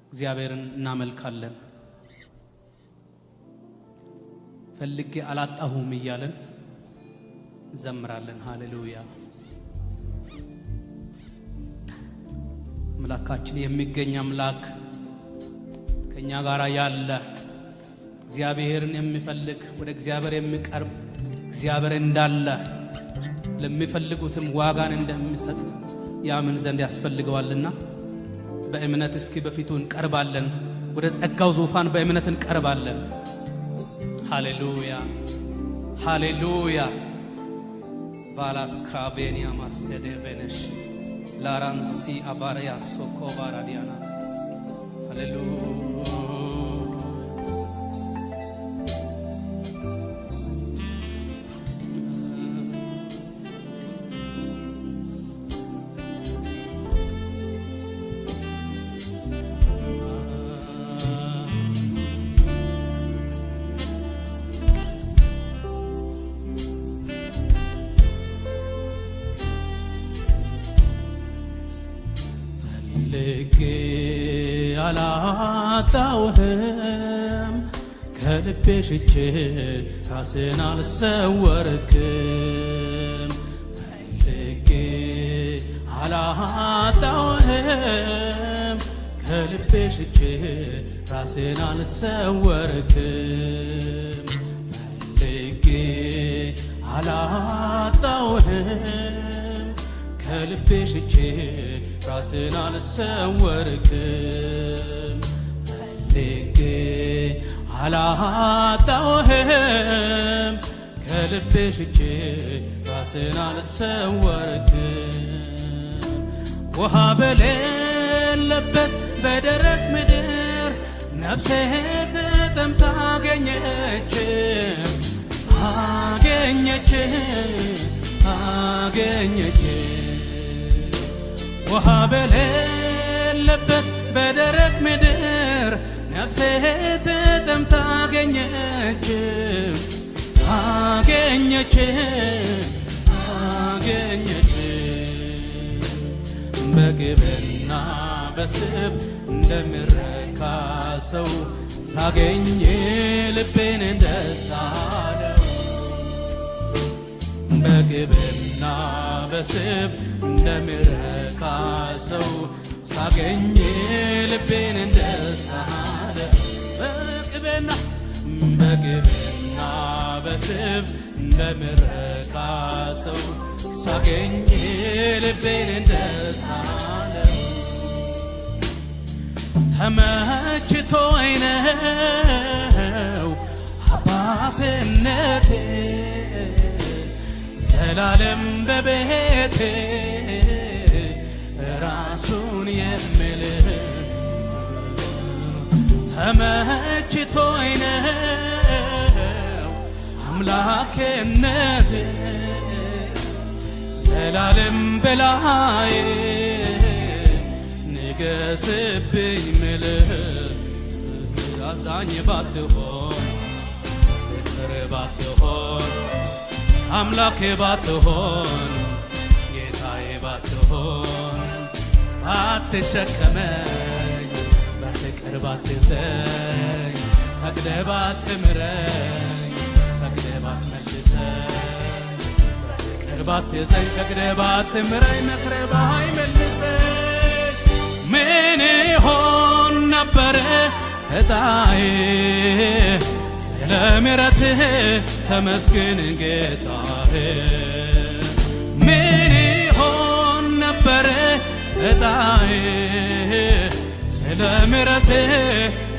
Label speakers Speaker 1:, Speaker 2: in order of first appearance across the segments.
Speaker 1: እግዚአብሔርን እናመልካለን። ፈልጌ አላጣሁም እያለን እንዘምራለን። ሃሌሉያ። አምላካችን የሚገኝ አምላክ ከኛ ጋር ያለ እግዚአብሔርን የሚፈልግ ወደ እግዚአብሔር የሚቀርብ እግዚአብሔር እንዳለ ለሚፈልጉትም ዋጋን እንደሚሰጥ ያምን ዘንድ ያስፈልገዋልና በእምነት እስኪ በፊቱ እንቀርባለን። ወደ ጸጋው ዙፋን በእምነት እንቀርባለን። ሃሌሉያ ሃሌሉያ። ባላስ ክራቬኒያ ማሰደቨነሽ ላራንሲ አባሪያ ሶኮባራዲያናስ ሃሌሉያ ልጌ አላጣውህም ከልቤ ሽቼ ራስን አልሰወርክም። ልጌ አላጣውህም ከልቤ ሽቼ ራስን አልሰወርክም። ልጌ አላጣውህም ከልቤ ሽቼ ራስን አልሰወርክም። ፈልጌ አላጣውህም ከልቤ ሽቼ ራስን አልሰወርክም። ውሃ በሌለበት በደረቅ ምድር ነፍሴ ተጠምታ አገኘች አገኘች አገኘች። ውሃ በሌለበት በደረቅ ምድር ነፍሴ ተጠምታ አገኘች አገኘች አገኘች። በግብርና በስብ እንደሚረካ ሰው ሳገኝ ልቤን ደስ አለው። በግብርና በስብ እንደሚረካ ሰው ሳገኝ ልቤን ደስ አለው። በግብርና በስብ እንደሚረካ ሰው ሳገኝ ልቤን ደስ አለው። ተመችቶኝ ነው አባትነቴ ዘላለም በቤቴ ራሱን የሚልህ ተመችቶኝ ነው አምላክነቴ ዘላለም በላዬ ንገስብኝ ምልህ። አዛኝ ባትሆን ፍቅር ባትሆን አምላኬ ባትሆን ጌታዬ ባትሆን ባትሸከመኝ በፍቅር ባትይዘኝ ፈቅደህ ባትምረኝ ፈቅደህ ባትመልሰኝ በፍቅር ባትይዘኝ ፈቅደህ ባትምረኝ መክረህ ባይመልሰኝ ምን ይሆን ነበረ ዕጣዬ? ስለ ምሕረትህ ተመስገን ጌታዬ። ምን ይሆን ነበረ ዕጣዬ? ስለ ምሕረትህ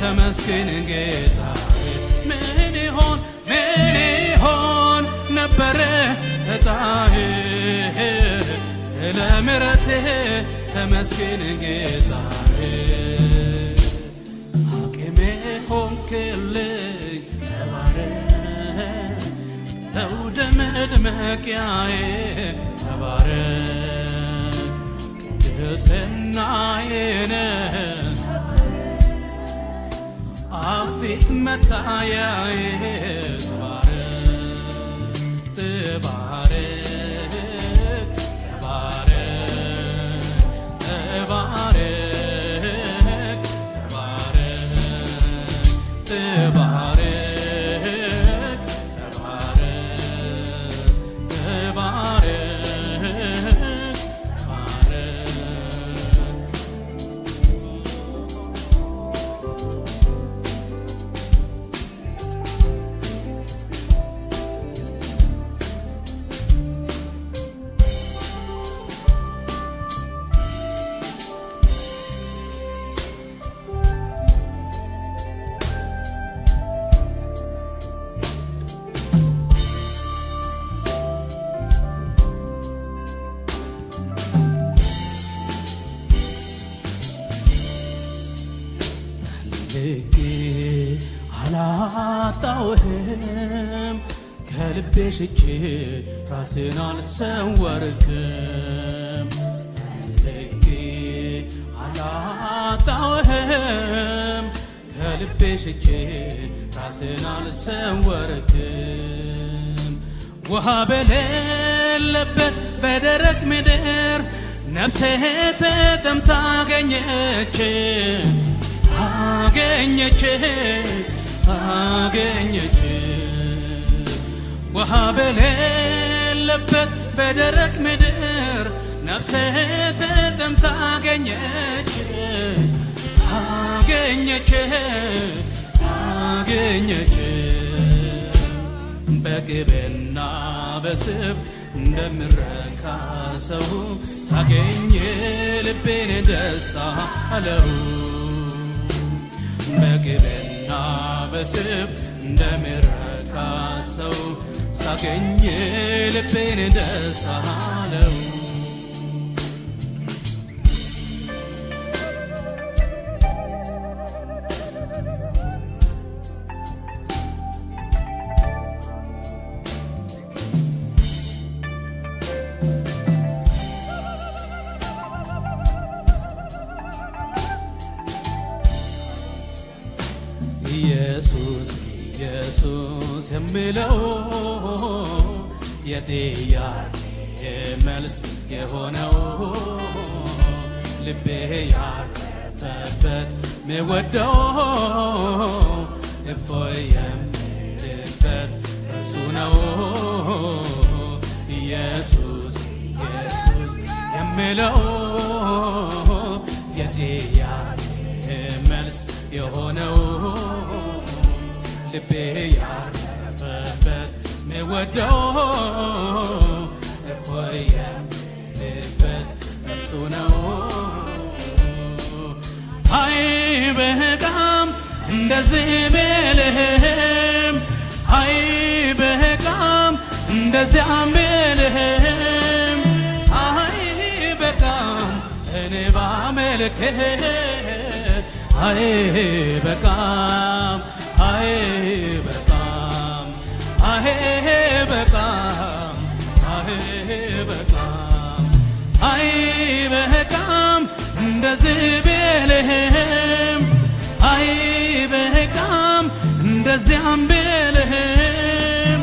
Speaker 1: ተመስገን ጌታዬ። ምን ይሆን ነበረ ዕጣዬ? ስለ ምሕረትህ ተመስገን ጌታዬ። አቅሜ ሆንክልኝ ተባረክ ዘውደ መድመቂያዬ ተባረክ ቅድስናዬ ነህ አፊት መታያዬ ተባረክ ተባረክ ተባረክ ፈልጌ አላጣውህም ከልቤ ሽጬ ራስን አልሰወርክም ፈልጌ አላጣውህም ከልቤ ሽጬ ራስን አልሰወርክም ውሃ በሌለበት በደረቅ ምድር ነፍሴ ተጠምታ አገኘች ውሃ በሌለበት በደረቅ ምድር ነፍሴ ተጠምታ አገኘች በቅቤና በስብ እንደምረካ ሰው ሳገኝ ልቤን ደስ አለው በቅቤና በስብ እንደምረካ ሰው ሳገኝ ልቤን ደስ አለው ኢየሱስ ኢየሱስ የምለው የጥያቄ መልስ የሆነው ልቤ ያረፈበት ምወደው እፎይ የምልበት እርሱ ነው ኢየሱስ ኢየሱስ የምለው የጥያቄ መልስ የሆነው ልቤ ያረፈበት ምወደው እፎይ የምልበት እርሱ ነው አይበቃም እንደዚህ ብልህም አይበቃም እንደዚያ ብልህም አይበቃም እኔ ባመልክህ አይበቃም አይበቃም አይበቃም አይበቃም አይበቃም እንደዚህ ብልህም አይበቃም እንደዚያም ብልህም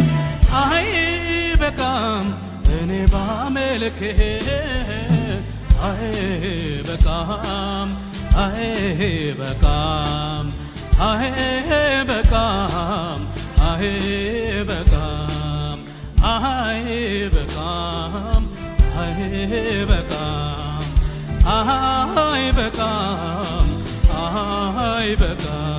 Speaker 1: አይበቃም እኔ ባመልክህ አይበቃም አይበቃም አይበቃም አይበቃም አይበቃም አይበቃም አይበቃም አይበቃም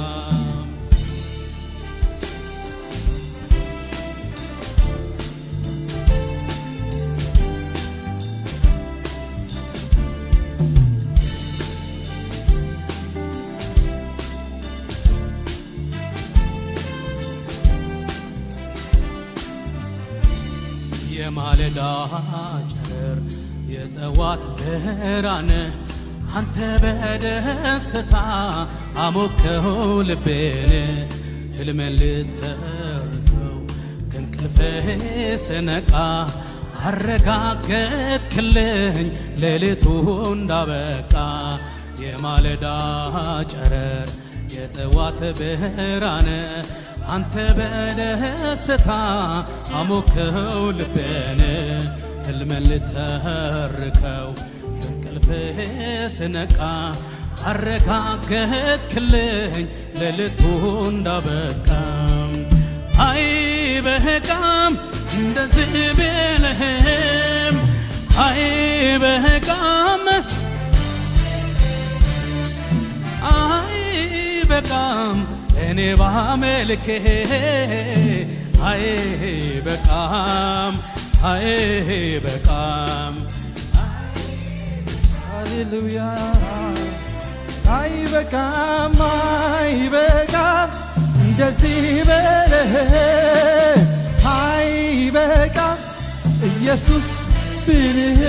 Speaker 1: የማለዳ ጨረር የጠዋት ብርሃን አንተ በደስታ አሞከው ልቤን ሕልሜን ልተርከው ከእንቅልፌ ስነቃ አረጋገጥክልኝ ሌሊቱ እንዳበቃ የማለዳ ጨረር የጠዋት ብርሃን አንተ በደስታ አሞከው ልቤን ሕልሜን ልተርከው ከእንቅልፌ ስነቃ አረጋገጥክልኝ ሌሊቱ እንዳበቃ አይበቃም እንደዚህ ብልህም አይበቃም አይበቃም እኔ ባመልክህ አይበቃም አይበቃም ሃሌሉያ
Speaker 2: አይበቃም አይበቃም እንደዚህ በለህ አይበቃም ኢየሱስ ብልህ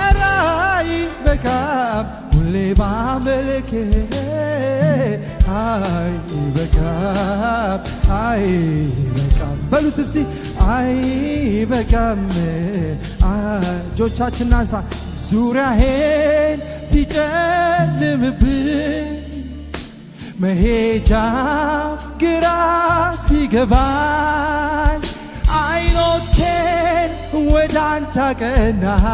Speaker 2: ኧረ አይበቃም ሁሌ ባመልክህ አይበቃም አይበቃም በሉት እስቲ አይበቃም። እጆቻችንን አንሳ። ዙሪያዬን ሲጨልምብኝ መሄጃም ግራ ሲገባኝ አይኖቼን ወደ አንተ አቀናሁ